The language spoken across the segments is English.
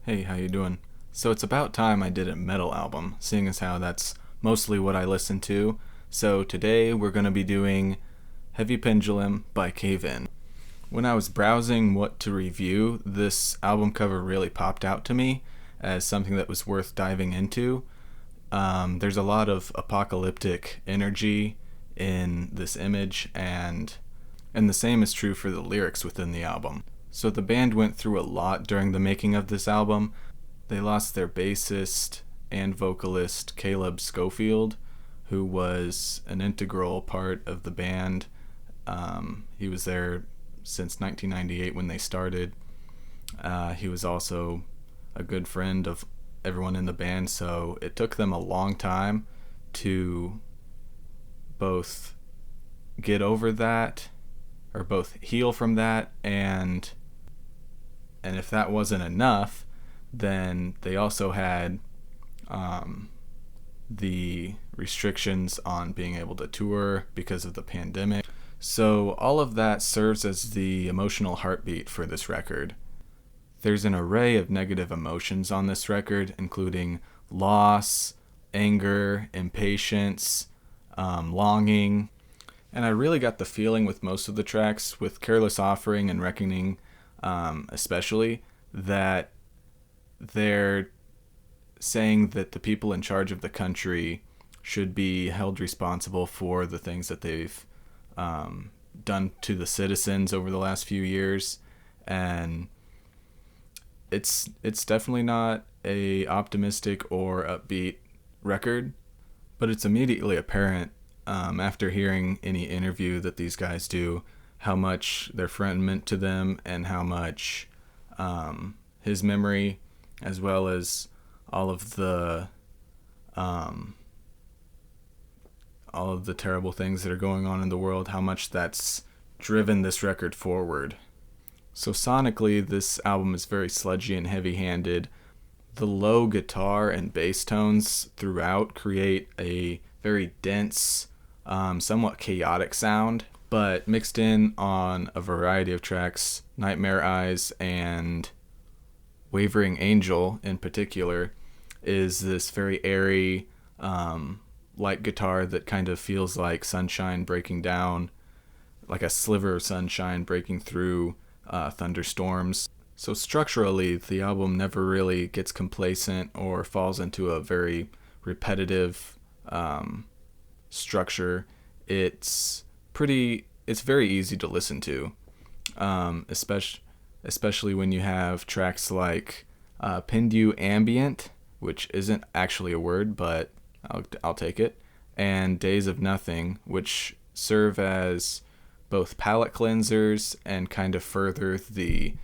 Hey, how you doing? So it's about time I did a metal album, seeing as how that's mostly what I listen to. So today we're going to be doing Heavy Pendulum by Cave In. When I was browsing what to review, this album cover really popped out to me as something that was worth diving into. There's a lot of apocalyptic energy in this image, and the same is true for the lyrics within the album. So the band went through a lot during the making of this album. They lost their bassist and vocalist Caleb Schofield, who was an integral part of the band. He was there since 1998 when they started. He was also a good friend of everyone in the band, so it took them a long time to both get over that, or both heal from that, and if that wasn't enough, then they also had the restrictions on being able to tour because of the pandemic. So all of that serves as the emotional heartbeat for this record. There's an array of negative emotions on this record, including loss, anger, impatience, longing. And I really got the feeling with most of the tracks, with Careless Offering and Reckoning especially, that they're saying that the people in charge of the country should be held responsible for the things that they've done to the citizens over the last few years. And it's definitely not a optimistic or upbeat record, but it's immediately apparent after hearing any interview that these guys do how much their friend meant to them, and how much his memory, as well as all of the terrible things that are going on in the world, how much that's driven this record forward. So sonically, this album is very sludgy and heavy-handed. The low guitar and bass tones throughout create a very dense, somewhat chaotic sound, but mixed in on a variety of tracks, Nightmare Eyes and Wavering Angel in particular, is this very airy, light guitar that kind of feels like sunshine breaking down, like a sliver of sunshine breaking through thunderstorms. So structurally, the album never really gets complacent or falls into a very repetitive structure. It's very easy to listen to, especially when you have tracks like Pendulum Ambient, which isn't actually a word, but I'll take it, and Days of Nothing, which serve as both palate cleansers and kind of further the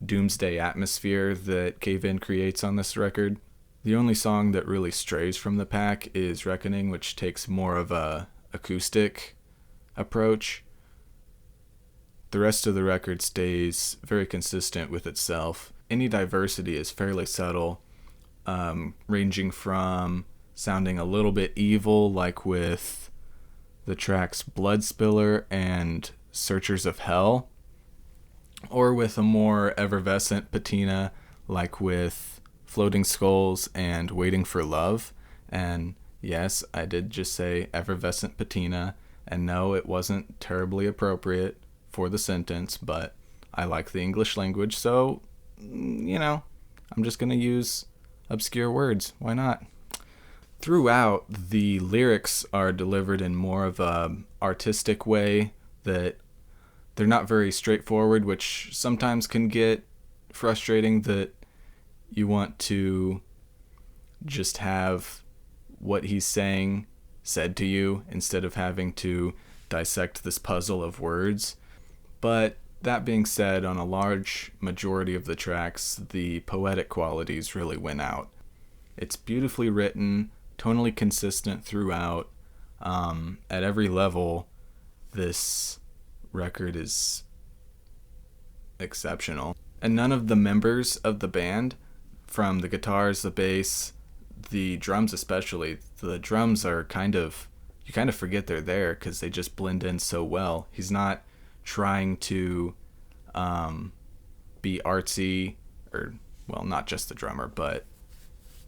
doomsday atmosphere that Cave In creates on this record. The only song that really strays from the pack is Reckoning, which takes more of a acoustic approach. The rest of the record stays very consistent with itself. Any diversity is fairly subtle, ranging from sounding a little bit evil, like with the tracks Blood Spiller and Searchers of Hell, or with a more effervescent patina, like with Floating Skulls and Waiting for Love. And yes, I did just say effervescent patina, and no, it wasn't terribly appropriate for the sentence, but I like the English language, so, I'm just going to use obscure words. Why not? Throughout, the lyrics are delivered in more of a artistic way, that they're not very straightforward, which sometimes can get frustrating, that you want to just have what he's saying said to you instead of having to dissect this puzzle of words. But that being said, on a large majority of the tracks, the poetic qualities really win out. It's beautifully written, tonally consistent throughout. At every level, this record is exceptional. And none of the members of the band, from the guitars, the bass, the drums especially, the drums are you kind of forget they're there because they just blend in so well. He's not trying to be artsy, or well, not just the drummer, but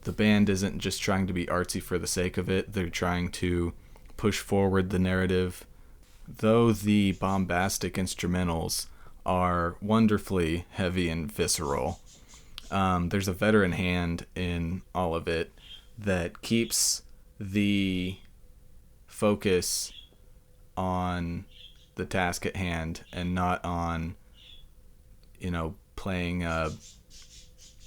the band isn't just trying to be artsy for the sake of it. They're trying to push forward the narrative. Though the bombastic instrumentals are wonderfully heavy and visceral, there's a veteran hand in all of it that keeps the focus on the task at hand and not on, playing a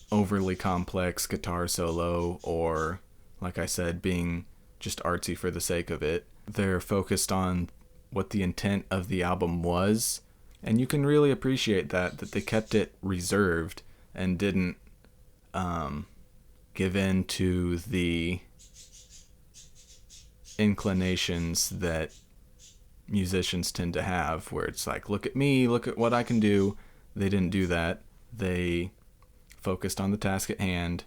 overly complex guitar solo or, like I said, being just artsy for the sake of it. They're focused on what the intent of the album was, and you can really appreciate that they kept it reserved and didn't give in to the inclinations that musicians tend to have, where it's like, look at me, look at what I can do. They didn't do that. They focused on the task at hand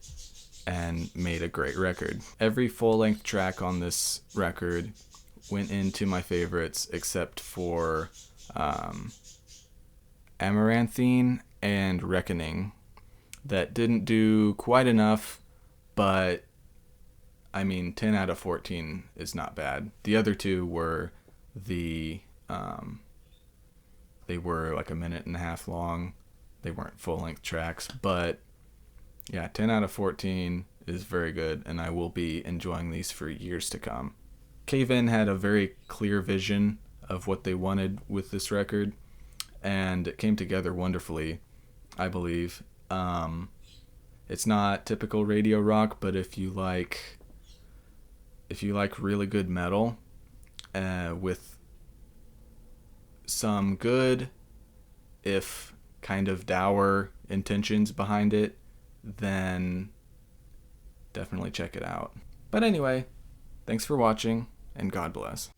and made a great record. Every full-length track on this record went into my favorites except for Amaranthine and Reckoning. That didn't do quite enough, but 10 out of 14 is not bad. The other two were they were like a minute and a half long. They weren't full-length tracks, but yeah, 10 out of 14 is very good, and I will be enjoying these for years to come. Cave In had a very clear vision of what they wanted with this record, and it came together wonderfully, I believe. It's not typical radio rock, but if you like really good metal with some good, if kind of dour intentions behind it, then definitely check it out. But anyway, thanks for watching, and God bless.